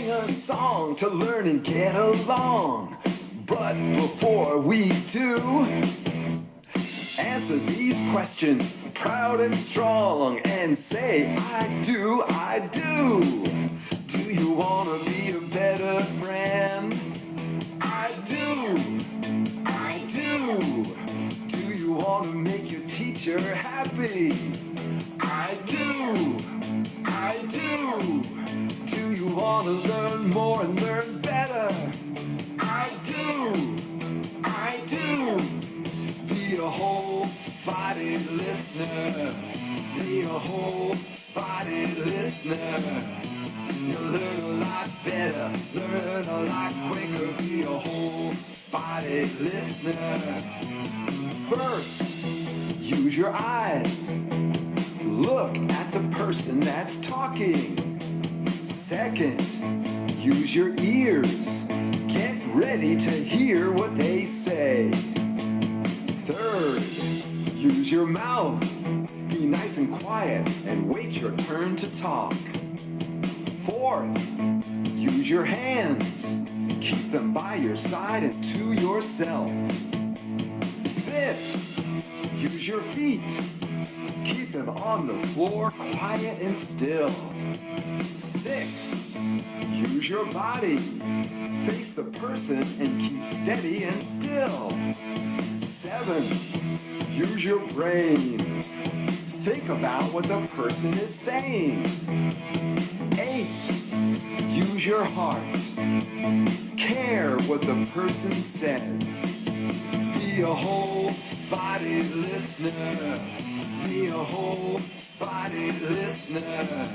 sing a song to learn and get along. But before we do, answer these questions proud and strong and say, I do, I do. Do you want to be a better friend? I do, I do. Do you want to make your teacher happy? I do, I do. Do you want to learn more and learn better? I do, I do. Be a whole-bodied listener. Be a whole-bodied listener. You'll learn a lot better, learn a lot quicker. Be a whole-bodied listener. First, use your eyes. Look at the person that's talking. Second, use your ears. Get ready to hear what they say. Third, use your mouth. Be nice and quiet and wait your turn to talk. Fourth, use your hands. Keep them by your side and to yourself. Fifth, use your feet. Keep them on the floor, quiet and still. Sixth, use your body. Face the person and keep steady and still. Seventh, use your brain. Think about what the person is saying. Eighth, use your heart. Care what the person says. Be a whole-bodied listener. Be a whole-bodied listener.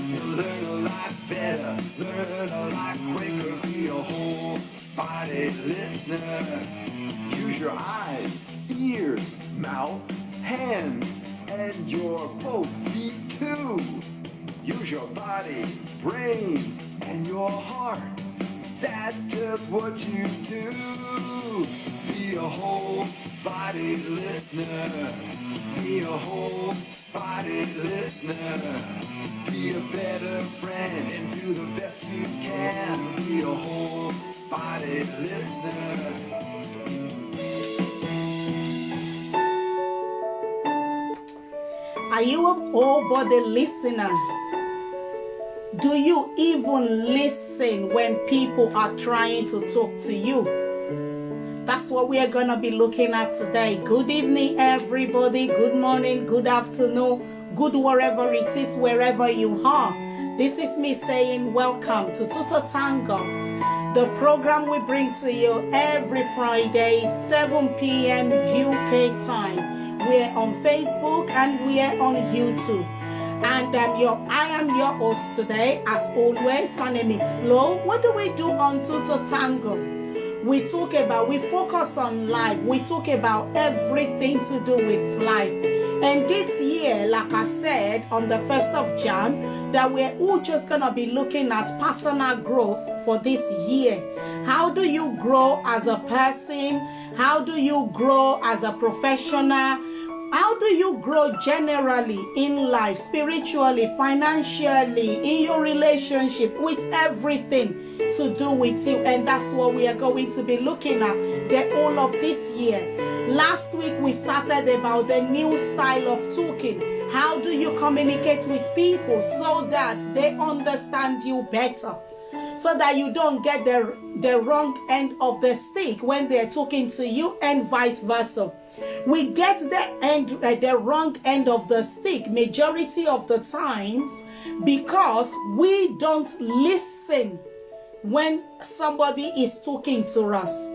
You'll learn a lot better, learn a lot quicker. Be a whole-bodied listener. Use your eyes, ears, mouth, hands, and your both feet too. Use your body, brain, and your heart. That's just what you do. Be a whole-bodied listener. Be a whole-bodied listener. Be a better friend and do the best you can. Be a whole-bodied listener. Are you a whole-body listener? Do you even listen when people are trying to talk to you? That's what we are going to be looking at today. Good evening, everybody. Good morning, good afternoon, good wherever it is, wherever you are. This is me saying welcome to Tutor Tango, the program we bring to you every Friday, 7 p.m. UK time. We're on Facebook and we're on YouTube. And I am your host today. As always, my name is Flo. What do we do on Tutor Tango? We focus on life. We talk about everything to do with life. And this year, like I said, on the 1st of Jan, that we're all just going to be looking at personal growth for this year. How do you grow as a person? How do you grow as a professional? How do you grow generally in life, spiritually, financially, in your relationship, with everything to do with you? And that's what we are going to be looking at the whole of this year. Last week, we started about the new style of talking. How do you communicate with people so that they understand you better? So that you don't get the wrong end of the stick when they're talking to you and vice versa. We get the wrong end of the stick majority of the times because we don't listen when somebody is talking to us.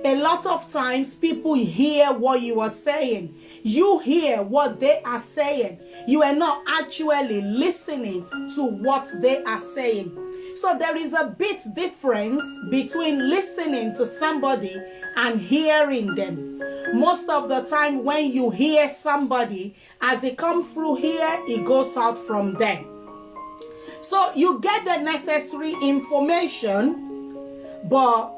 A lot of times people hear what you are saying. You hear what they are saying. You are not actually listening to what they are saying. So there is a bit difference between listening to somebody and hearing them. Most of the time when you hear somebody, as it comes through here, it goes out from there. So you get the necessary information, but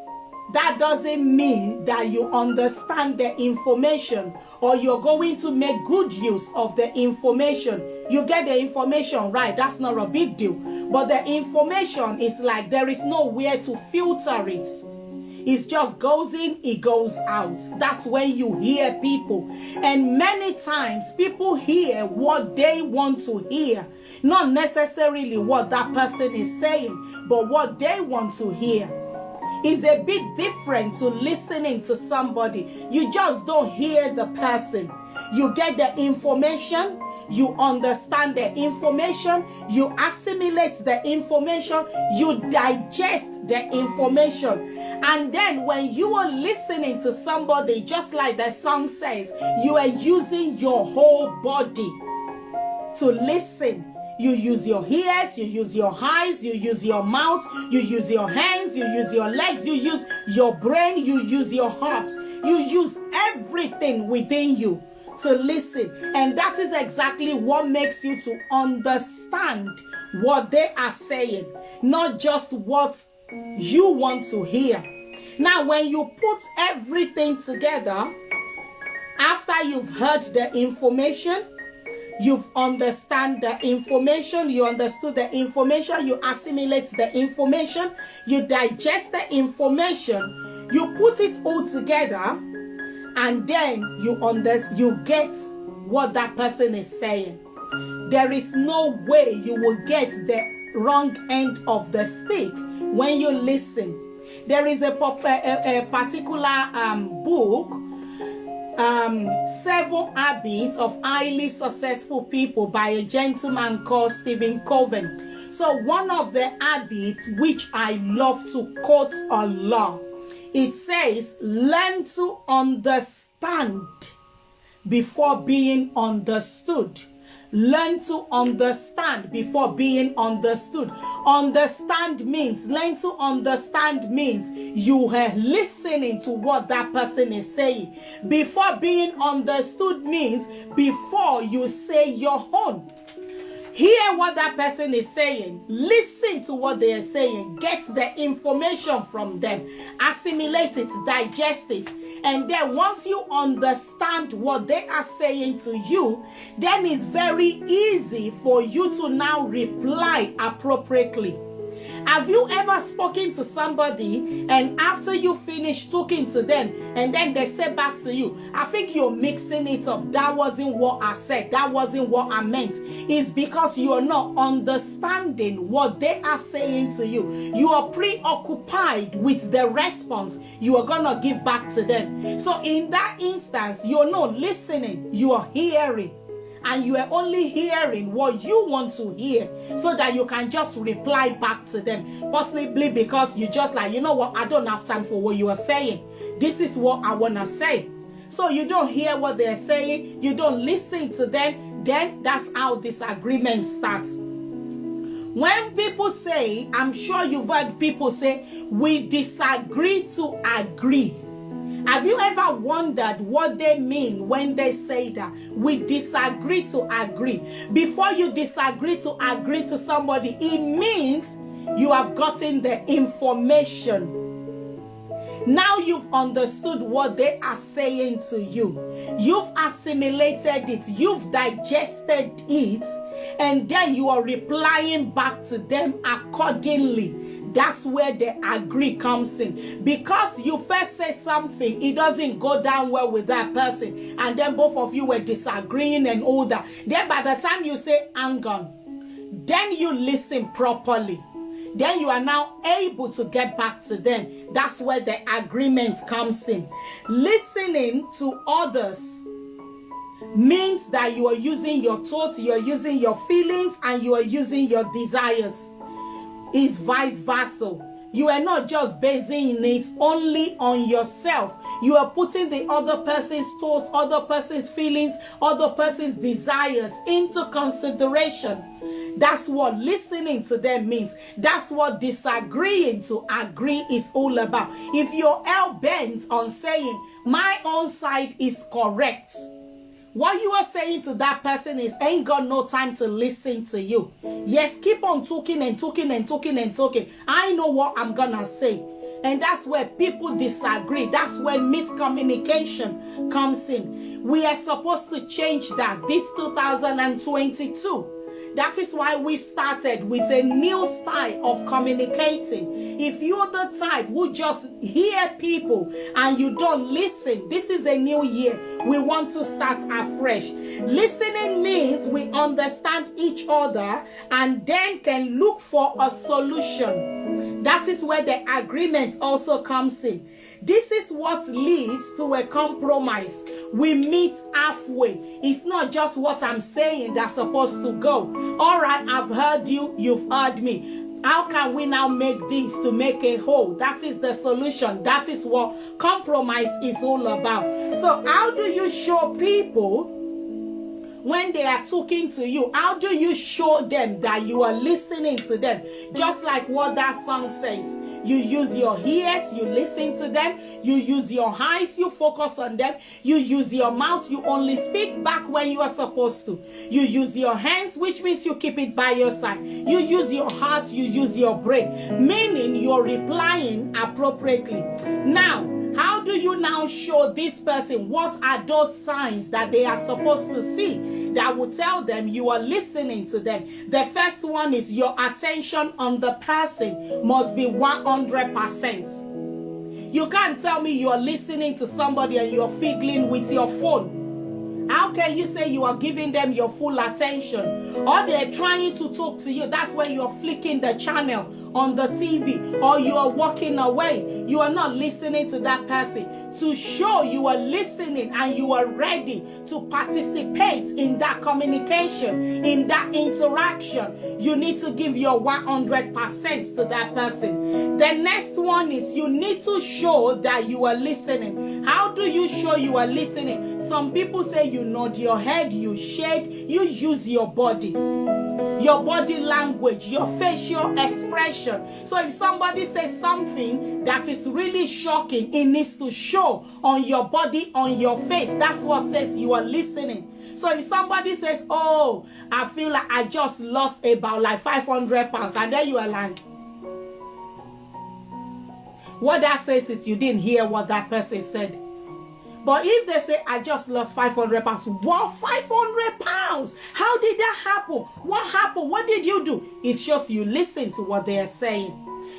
that doesn't mean that you understand the information or you're going to make good use of the information. You get the information right, that's not a big deal. But the information is like there is nowhere to filter it. It just goes in, it goes out. That's when you hear people. And many times people hear what they want to hear. Not necessarily what that person is saying, but what they want to hear. Is a bit different to listening to somebody. You just don't hear the person. You get the information, you understand the information, you assimilate the information, you digest the information. And then when you are listening to somebody, just like the song says, you are using your whole body to listen. You use your ears, you use your eyes, you use your mouth, you use your hands, you use your legs, you use your brain, you use your heart. You use everything within you to listen. And that is exactly what makes you to understand what they are saying, not just what you want to hear. Now, when you put everything together, after you've heard the information, you've understand the information, you understood the information, you assimilate the information, you digest the information, you put it all together, and then you get what that person is saying. There is no way you will get the wrong end of the stick when you listen. There is a particular book, 7 Habits of Highly Successful People by a gentleman called Stephen Covey. So one of the habits which I love to quote a lot, it says, learn to understand before being understood. Learn to understand before being understood. Understand means, learn to understand means you are listening to what that person is saying. Before being understood means before you say your own. Hear what that person is saying. Listen to what they are saying. Get the information from them. Assimilate it, digest it. And then once you understand what they are saying to you, then it's very easy for you to now reply appropriately. Have you ever spoken to somebody and after you finish talking to them and then they say back to you, I think you're mixing it up. That wasn't what I said. That wasn't what I meant. It's because you are not understanding what they are saying to you. You are preoccupied with the response you are going to give back to them. So in that instance, you're not listening. You are hearing. And you are only hearing what you want to hear so that you can just reply back to them. Possibly because you just like, you know what, I don't have time for what you are saying. This is what I want to say. So you don't hear what they're saying. You don't listen to them. Then that's how disagreement starts. When people say, I'm sure you've heard people say, we disagree to agree. Have you ever wondered what they mean when they say that? We disagree to agree. Before you disagree to agree to somebody, it means you have gotten the information. Now you've understood what they are saying to you. You've assimilated it. You've digested it. And then you are replying back to them accordingly. That's where the agree comes in. Because you first say something, it doesn't go down well with that person. And then both of you were disagreeing and all that. Then by the time you say, hang on, then you listen properly. Then you are now able to get back to them. That's where the agreement comes in. Listening to others means that you are using your thoughts, you are using your feelings, and you are using your desires. Is vice versa. You are not just basing it only on yourself. You are putting the other person's thoughts, other person's feelings, other person's desires into consideration. That's what listening to them means. That's what disagreeing to agree is all about. If you're hell-bent on saying, my own side is correct, what you are saying to that person is, ain't got no time to listen to you. Yes, keep on talking and talking and talking and talking. I know what I'm gonna say. And that's where people disagree. That's where miscommunication comes in. We are supposed to change that this 2022. That is why we started with a new style of communicating. If you're the type who just hear people and you don't listen, this is a new year. We want to start afresh. Listening means we understand each other and then can look for a solution. That is where the agreement also comes in. This is what leads to a compromise. We meet halfway. It's not just what I'm saying that's supposed to go. All right, I've heard you, you've heard me. How can we now make this to make a whole? That is the solution. That is what compromise is all about. So how do you show people when they are talking to you? How do you show them that you are listening to them? Just like what that song says. You use your ears, you listen to them. You use your eyes, you focus on them. You use your mouth, you only speak back when you are supposed to. You use your hands, which means you keep it by your side. You use your heart, you use your brain. Meaning you're replying appropriately. Now, how do you now show this person what are those signs that they are supposed to see that will tell them you are listening to them? The first one is your attention on the person must be 100%. You can't tell me you are listening to somebody and you're fiddling with your phone. How can you say you are giving them your full attention? Or they're trying to talk to you. That's when you're flicking the channel on the TV. Or you are walking away. You are not listening to that person. To show you are listening and you are ready to participate in that communication, in that interaction, you need to give your 100% to that person. The next one is you need to show that you are listening. How do you show you are listening? Some people say you nod your head, you shake, you use your body language, your facial expression. So if somebody says something that is really shocking, it needs to show on your body, on your face. That's what says you are listening. So if somebody says, oh, I feel like I just lost about like 500 pounds, and then you are like, what that says is you didn't hear what that person said. But if they say, I just lost 500 pounds, what, 500 pounds? How did that happen? What happened? What did you do? It's just you listen to what they are saying.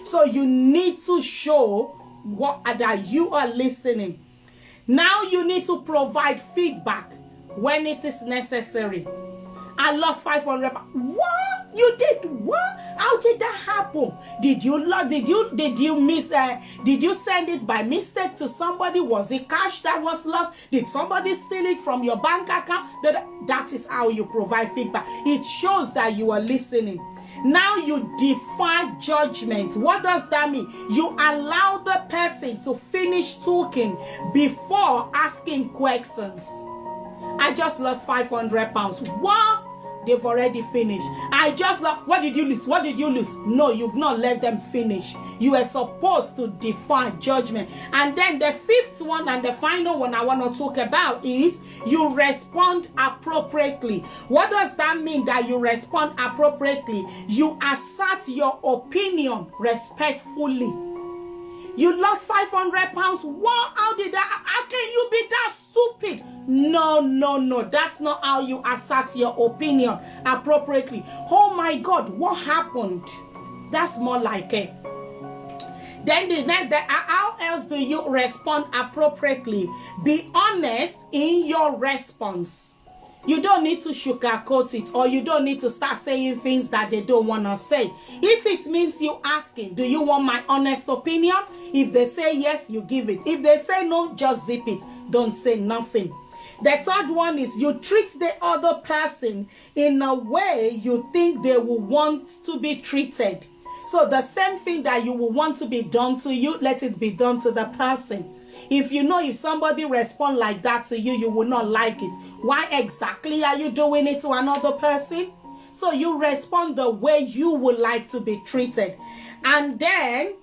So you need to show that you are listening. Now you need to provide feedback when it is necessary. I lost 500 pounds. What? You did what? How did that happen? Did you miss? Did you send it by mistake to somebody? Was it cash that was lost? Did somebody steal it from your bank account? That is how you provide feedback. It shows that you are listening. Now you defy judgment. What does that mean? You allow the person to finish talking before asking questions. I just lost 500 pounds. What? They've already finished. I just lost. What did you lose? What did you lose? No, you've not let them finish. You are supposed to defy judgment. And then the fifth one and the final one I want to talk about is you respond appropriately. What does that mean that you respond appropriately? You assert your opinion respectfully. You lost 500 pounds. What? How did that? How can you be that stupid? No. That's not how you assert your opinion appropriately. Oh my God, what happened? That's more like it. Then the next, how else do you respond appropriately? Be honest in your response. You don't need to sugarcoat it, or you don't need to start saying things that they don't want to say. If it means you asking, do you want my honest opinion? If they say yes, you give it. If they say no, just zip it. Don't say nothing. The third one is you treat the other person in a way you think they will want to be treated. So the same thing that you will want to be done to you, let it be done to the person. If you know if somebody responds like that to you, you will not like it. Why exactly are you doing it to another person? So you respond the way you would like to be treated. And then,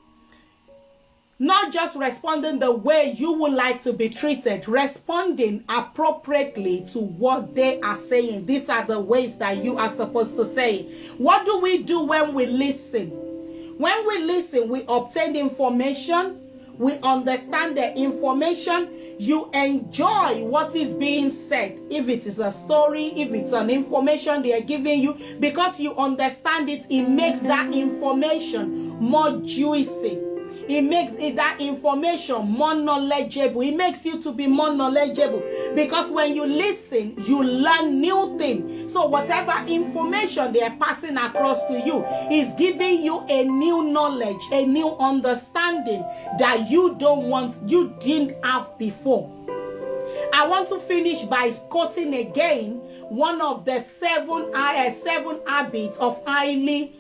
not just responding the way you would like to be treated, responding appropriately to what they are saying. These are the ways that you are supposed to say it. What do we do when we listen? When we listen, we obtain information. We understand the information. You enjoy what is being said. If it is a story, if it's an information they are giving you, because you understand it, it makes that information more juicy. It makes that information more knowledgeable. It makes you to be more knowledgeable, because when you listen, you learn new things. So whatever information they are passing across to you is giving you a new knowledge, a new understanding that you didn't have before. I want to finish by quoting again one of the seven habits of highly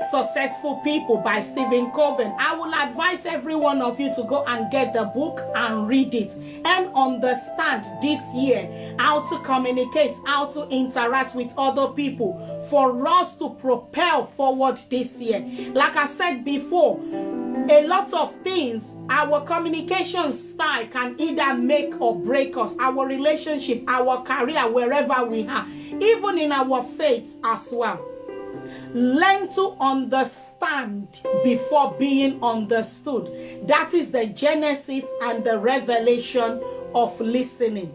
successful people by Stephen Covey. I will advise every one of you to go and get the book and read it and understand this year how to communicate, how to interact with other people for us to propel forward this year. Like I said before, a lot of things, our communication style can either make or break us, our relationship, our career, wherever we are, even in our faith as well. Learn to understand before being understood. That is the genesis and the revelation of listening.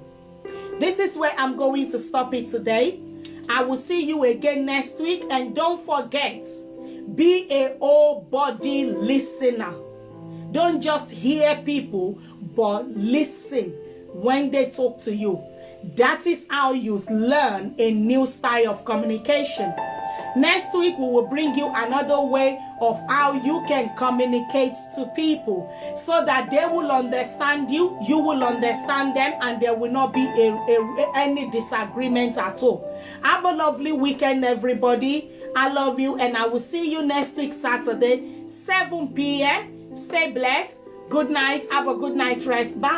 This is where I'm going to stop it today. I will see you again next week. And don't forget, be a whole body listener. Don't just hear people, but listen when they talk to you. That is how you learn a new style of communication. Next week, we will bring you another way of how you can communicate to people so that they will understand you, you will understand them, and there will not be any disagreement at all. Have a lovely weekend, everybody. I love you, and I will see you next week, Saturday, 7 p.m. Stay blessed. Good night. Have a good night rest. Bye.